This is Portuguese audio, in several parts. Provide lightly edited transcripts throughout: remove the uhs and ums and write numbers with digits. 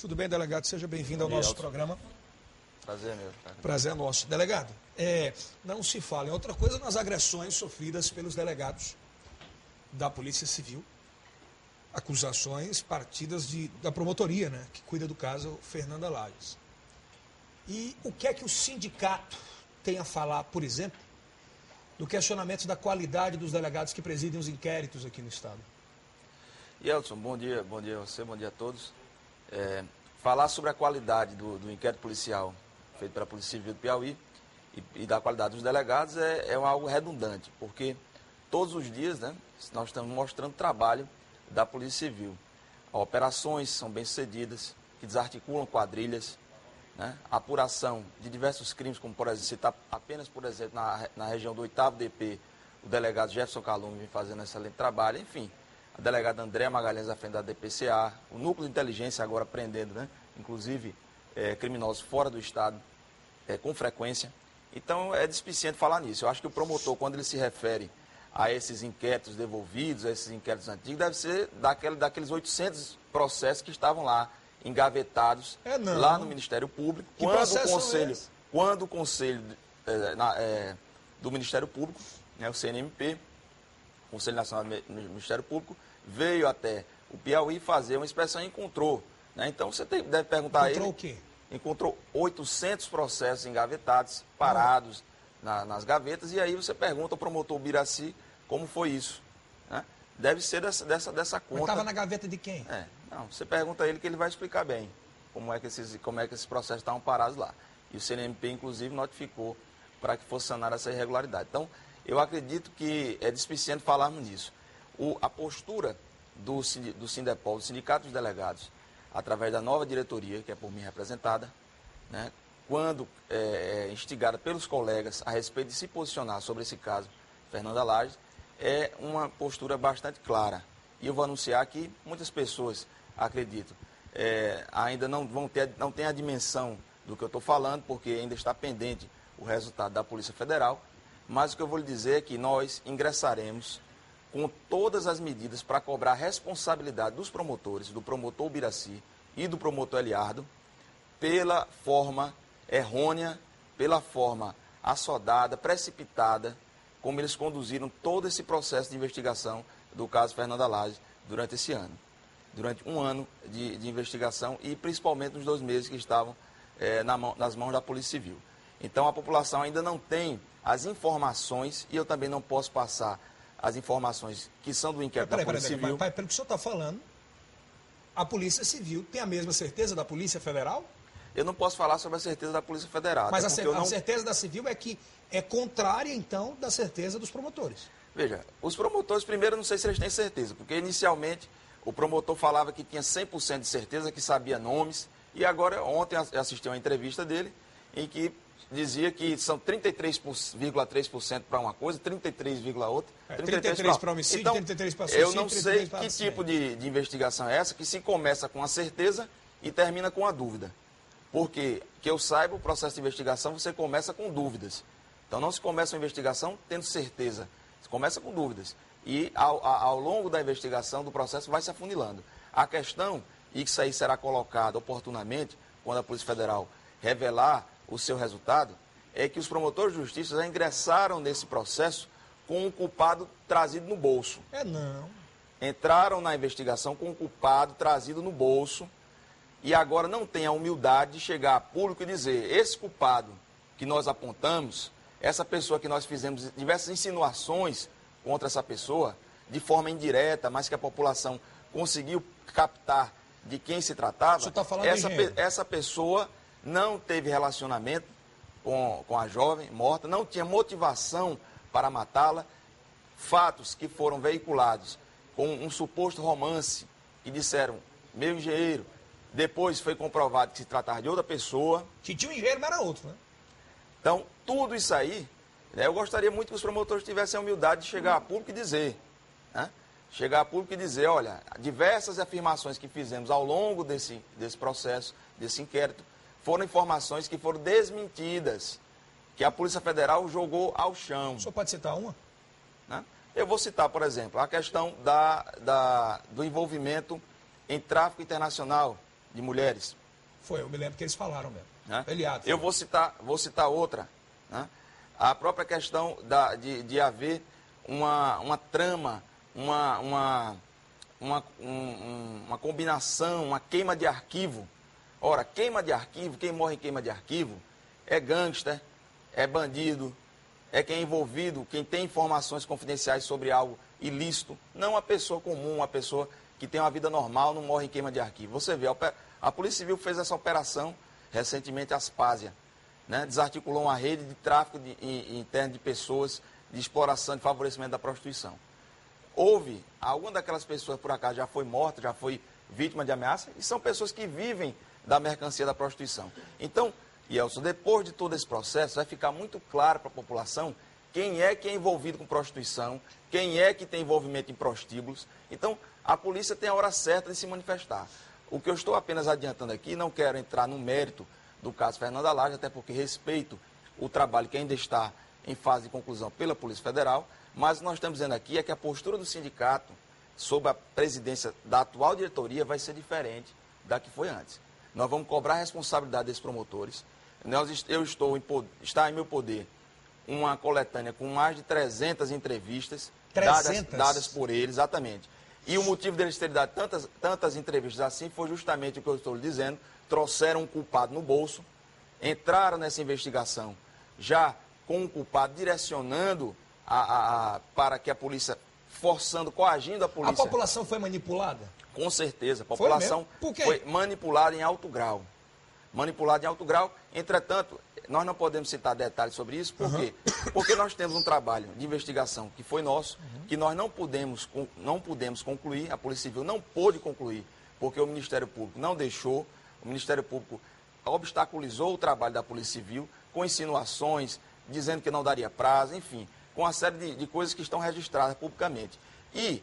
Tudo bem, delegado? Seja bem-vindo ao nosso programa. Prazer meu, cara. Prazer é nosso. Delegado, não se fala em outra coisa nas agressões sofridas pelos delegados da Polícia Civil. Acusações partidas da promotoria, né, que cuida do caso, Fernanda Lages. E o que é que o sindicato tem a falar, por exemplo, do questionamento da qualidade dos delegados que presidem os inquéritos aqui no Estado? Elton, bom dia a você, bom dia a todos. Falar sobre a qualidade do inquérito policial feito pela Polícia Civil do Piauí e da qualidade dos delegados é algo redundante, porque todos os dias, né, nós estamos mostrando trabalho da Polícia Civil. Operações são bem-sucedidas, que desarticulam quadrilhas, né, apuração de diversos crimes, como, por exemplo, citar apenas, por exemplo, na região do 8º DP, o delegado Jefferson Calum vem fazendo um excelente trabalho, enfim, a delegada Andréa Magalhães à frente da DPCA, o núcleo de inteligência agora prendendo, né, inclusive criminosos fora do Estado, com frequência. Então, é despiciente falar nisso. Eu acho que o promotor, quando ele se refere a esses inquéritos devolvidos, a esses inquéritos antigos, deve ser daqueles 800 processos que estavam lá, engavetados, lá no Ministério Público, quando o Conselho do Ministério Público, né, o CNMP, Conselho Nacional do Ministério Público, veio até o Piauí fazer uma inspeção e encontrou. Né? Então, você deve perguntar a ele... Encontrou o quê? Encontrou 800 processos engavetados, parados nas gavetas, e aí você pergunta ao promotor Biraci como foi isso. Né? Deve ser dessa conta. Mas estava na gaveta de quem? Não, você pergunta a ele que ele vai explicar bem como é que esses processos estavam parados lá. E o CNMP, inclusive, notificou para que fosse sanar essa irregularidade. Então, eu acredito que é despiciente falarmos nisso. A postura do Sindepol, do Sindicato dos Delegados, através da nova diretoria, que é por mim representada, né, quando instigada pelos colegas a respeito de se posicionar sobre esse caso, Fernanda Lages, é uma postura bastante clara. E eu vou anunciar que muitas pessoas, acredito, ainda não têm a dimensão do que eu estou falando, porque ainda está pendente o resultado da Polícia Federal, mas o que eu vou lhe dizer é que nós ingressaremos com todas as medidas para cobrar a responsabilidade dos promotores, do promotor Biraci e do promotor Eliardo, pela forma errônea, pela forma assodada, precipitada, como eles conduziram todo esse processo de investigação do caso Fernanda Lages durante esse ano. Durante um ano de investigação e principalmente nos 2 meses que estavam nas mãos da Polícia Civil. Então a população ainda não tem as informações e eu também não posso passar as informações que são do inquérito da Polícia Civil. Pelo que o senhor está falando, a Polícia Civil tem a mesma certeza da Polícia Federal? Eu não posso falar sobre a certeza da Polícia Federal. Mas a certeza da Civil é que é contrária, então, da certeza dos promotores. Veja, os promotores, primeiro, não sei se eles têm certeza, porque inicialmente o promotor falava que tinha 100% de certeza, que sabia nomes, e agora, ontem, assisti uma entrevista dele, em que dizia que são 33,3% para uma coisa, 33,8%. 33 para homicídio, então, 33 para suicídio. Eu não sei que tipo de investigação é essa, que se começa com a certeza e termina com a dúvida. Porque, que eu saiba, o processo de investigação você começa com dúvidas. Então não se começa uma investigação tendo certeza, se começa com dúvidas. E ao longo da investigação, do processo, vai se afunilando. A questão, e isso aí será colocado oportunamente, quando a Polícia Federal revelar o seu resultado, é que os promotores de justiça já ingressaram nesse processo com o culpado trazido no bolso. Entraram na investigação com o culpado trazido no bolso e agora não tem a humildade de chegar a público e dizer: esse culpado que nós apontamos, essa pessoa que nós fizemos diversas insinuações contra essa pessoa, de forma indireta, mas que a população conseguiu captar de quem se tratava, essa pessoa não teve relacionamento com a jovem morta, não tinha motivação para matá-la, fatos que foram veiculados com um suposto romance, que disseram, meu engenheiro, depois foi comprovado que se tratava de outra pessoa. Que tinha um engenheiro, não era outro, né? Então, tudo isso aí, né, eu gostaria muito que os promotores tivessem a humildade de chegar a público e dizer, né? Chegar a público e dizer, olha, diversas afirmações que fizemos ao longo desse processo, desse inquérito, foram informações que foram desmentidas, que a Polícia Federal jogou ao chão. O senhor pode citar uma? Né? Eu vou citar, por exemplo, a questão do envolvimento em tráfico internacional de mulheres. Foi, eu me lembro que eles falaram mesmo. Né? Eliade, eu vou citar outra. Né? A própria questão de haver uma trama, uma combinação, uma queima de arquivo. Ora, queima de arquivo, quem morre em queima de arquivo é gangster, é bandido, é quem é envolvido, quem tem informações confidenciais sobre algo ilícito, não a pessoa comum, uma pessoa que tem uma vida normal, não morre em queima de arquivo. Você vê, a Polícia Civil fez essa operação recentemente, Aspásia, né? Desarticulou uma rede de tráfico interno de pessoas, de exploração, de favorecimento da prostituição. Houve, alguma daquelas pessoas por acaso já foi morta, já foi vítima de ameaça, e são pessoas que vivem da mercancia da prostituição. Então, Yelson, depois de todo esse processo, vai ficar muito claro para a população quem é que é envolvido com prostituição, quem é que tem envolvimento em prostíbulos. Então, a polícia tem a hora certa de se manifestar. O que eu estou apenas adiantando aqui, não quero entrar no mérito do caso Fernanda Lage, até porque respeito o trabalho que ainda está em fase de conclusão pela Polícia Federal, mas nós estamos dizendo aqui é que a postura do sindicato sob a presidência da atual diretoria vai ser diferente da que foi antes. Nós vamos cobrar a responsabilidade desses promotores. Está em meu poder uma coletânea com mais de 300 entrevistas 300? dadas por eles, exatamente. E o motivo deles terem dado tantas entrevistas assim foi justamente o que eu estou lhe dizendo. Trouxeram um culpado no bolso, entraram nessa investigação já com um culpado direcionando para que a polícia, coagindo a polícia. A população foi manipulada? Com certeza, a população foi manipulada em alto grau. Manipulada em alto grau. Entretanto, nós não podemos citar detalhes sobre isso, por quê? Porque nós temos um trabalho de investigação que foi nosso, que nós não pudemos concluir, a Polícia Civil não pôde concluir, porque o Ministério Público não deixou, o Ministério Público obstaculizou o trabalho da Polícia Civil, com insinuações, dizendo que não daria prazo, enfim, com uma série de coisas que estão registradas publicamente. E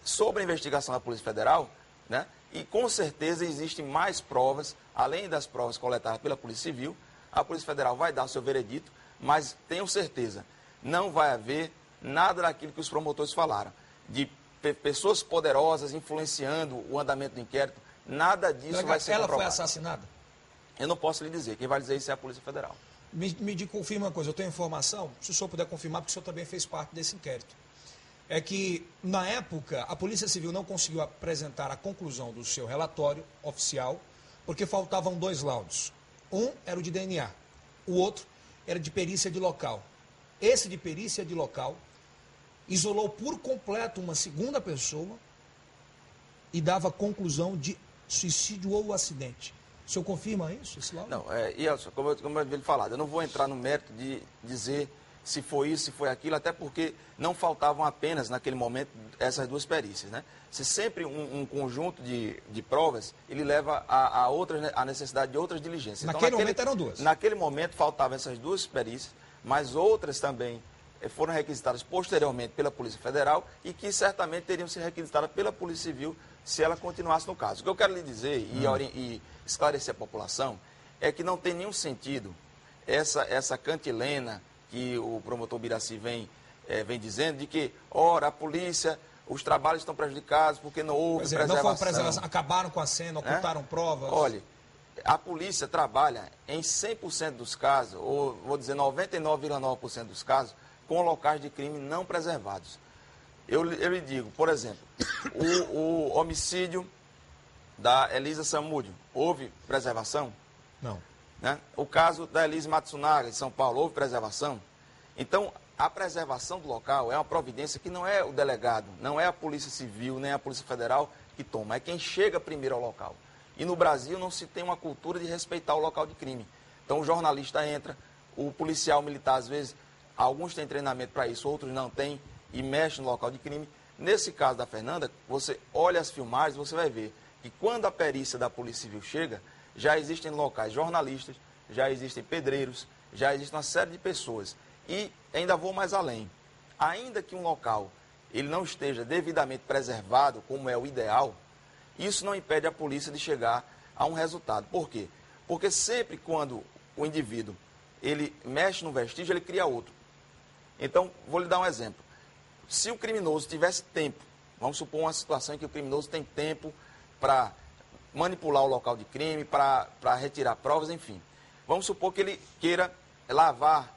sobre a investigação da Polícia Federal, né, e com certeza existem mais provas, além das provas coletadas pela Polícia Civil, a Polícia Federal vai dar o seu veredito, mas tenho certeza, não vai haver nada daquilo que os promotores falaram, de pessoas poderosas influenciando o andamento do inquérito, nada disso vai ser comprovado. Ela foi assassinada? Eu não posso lhe dizer, quem vai dizer isso é a Polícia Federal. Me confirma uma coisa, eu tenho informação, se o senhor puder confirmar, porque o senhor também fez parte desse inquérito. É que, na época, a Polícia Civil não conseguiu apresentar a conclusão do seu relatório oficial, porque faltavam 2 laudos. Um era o de DNA, o outro era de perícia de local. Esse de perícia de local isolou por completo uma segunda pessoa e dava conclusão de suicídio ou acidente. O senhor confirma isso, esse laudo? Não, Yelson, como eu havia falado, eu não vou entrar no mérito de dizer se foi isso, se foi aquilo, até porque não faltavam apenas, naquele momento, essas 2 perícias, né? Se sempre um conjunto de provas, ele leva a necessidade de outras diligências. Naquele momento eram 2. Naquele momento faltavam essas 2 perícias, mas outras também foram requisitadas posteriormente pela Polícia Federal e que certamente teriam sido requisitadas pela Polícia Civil se ela continuasse no caso. O que eu quero lhe dizer e esclarecer a população é que não tem nenhum sentido essa cantilena que o promotor Biraci vem dizendo, de que, ora, a polícia, os trabalhos estão prejudicados porque não houve preservação. Não foi preservação, acabaram com a cena, ocultaram provas. Olha, a polícia trabalha em 100% dos casos, ou vou dizer 99,9% dos casos, com locais de crime não preservados. Eu lhe digo, por exemplo, o homicídio da Elisa Samúdio, houve preservação? Não. Né? O caso da Elise Matsunaga, de São Paulo, houve preservação? Então, a preservação do local é uma providência que não é o delegado, não é a Polícia Civil, nem a Polícia Federal que toma, é quem chega primeiro ao local. E no Brasil não se tem uma cultura de respeitar o local de crime. Então, o jornalista entra, o policial militar, às vezes, alguns têm treinamento para isso, outros não têm, e mexe no local de crime. Nesse caso da Fernanda, você olha as filmagens, você vai ver que quando a perícia da Polícia Civil chega, já existem locais jornalistas, já existem pedreiros, já existe uma série de pessoas. E ainda vou mais além. Ainda que um local ele não esteja devidamente preservado, como é o ideal, isso não impede a polícia de chegar a um resultado. Por quê? Porque sempre quando o indivíduo ele mexe num vestígio, ele cria outro. Então, vou lhe dar um exemplo. Se o criminoso tivesse tempo, vamos supor uma situação em que o criminoso tem tempo para manipular o local de crime, para retirar provas, enfim. Vamos supor que ele queira lavar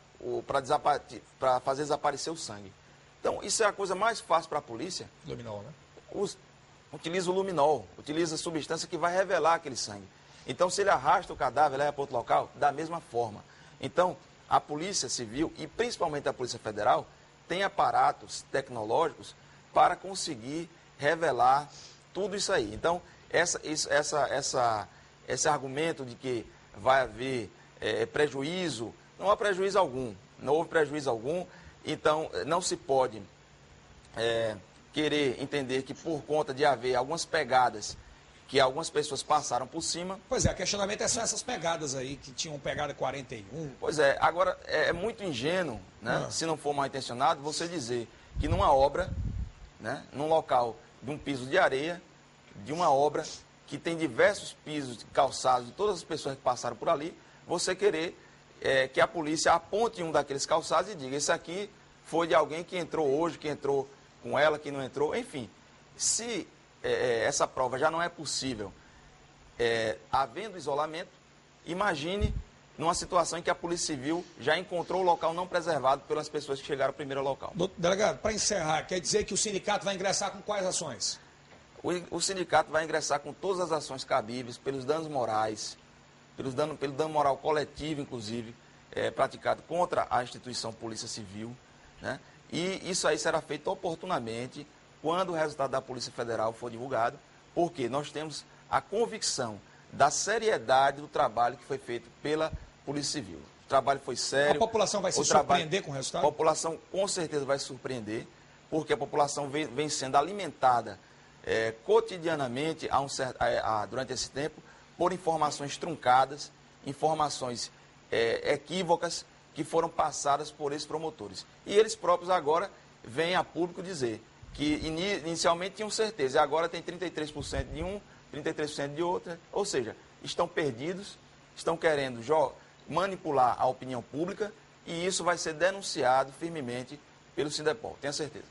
para fazer desaparecer o sangue. Então, isso é a coisa mais fácil para a polícia. Luminol, né? Utiliza o luminol, utiliza a substância que vai revelar aquele sangue. Então, se ele arrasta o cadáver e leva para outro local, da mesma forma. Então, a Polícia Civil e principalmente a Polícia Federal tem aparatos tecnológicos para conseguir revelar tudo isso aí. Então, esse argumento de que vai haver prejuízo, não há prejuízo algum, não houve prejuízo algum, então não se pode querer entender que por conta de haver algumas pegadas que algumas pessoas passaram por cima. Pois é, o questionamento é só essas pegadas aí, que tinham pegada 41. Pois é, agora é muito ingênuo, né, se não for mal intencionado, você dizer que numa obra, né, num local de um piso de areia, de uma obra que tem diversos pisos calçados de todas as pessoas que passaram por ali, você querer que a polícia aponte um daqueles calçados e diga, esse aqui foi de alguém que entrou hoje, que entrou com ela, que não entrou, enfim. Se essa prova já não é possível, havendo isolamento, imagine numa situação em que a Polícia Civil já encontrou o local não preservado pelas pessoas que chegaram primeiro ao local. Delegado, para encerrar, quer dizer que o sindicato vai ingressar com quais ações? O sindicato vai ingressar com todas as ações cabíveis, pelos danos morais, pelo dano moral coletivo, inclusive, praticado contra a instituição Polícia Civil, né? E isso aí será feito oportunamente quando o resultado da Polícia Federal for divulgado, porque nós temos a convicção da seriedade do trabalho que foi feito pela Polícia Civil. O trabalho foi sério. A população vai se surpreender com o resultado? A população com certeza vai se surpreender, porque a população vem sendo alimentada cotidianamente durante esse tempo por informações truncadas, informações equívocas que foram passadas por esses promotores. E eles próprios agora vêm a público dizer que inicialmente tinham certeza, e agora tem 33% de um, 33% de outro, ou seja, estão perdidos, estão querendo manipular a opinião pública, e isso vai ser denunciado firmemente pelo Sindepol, tenha certeza.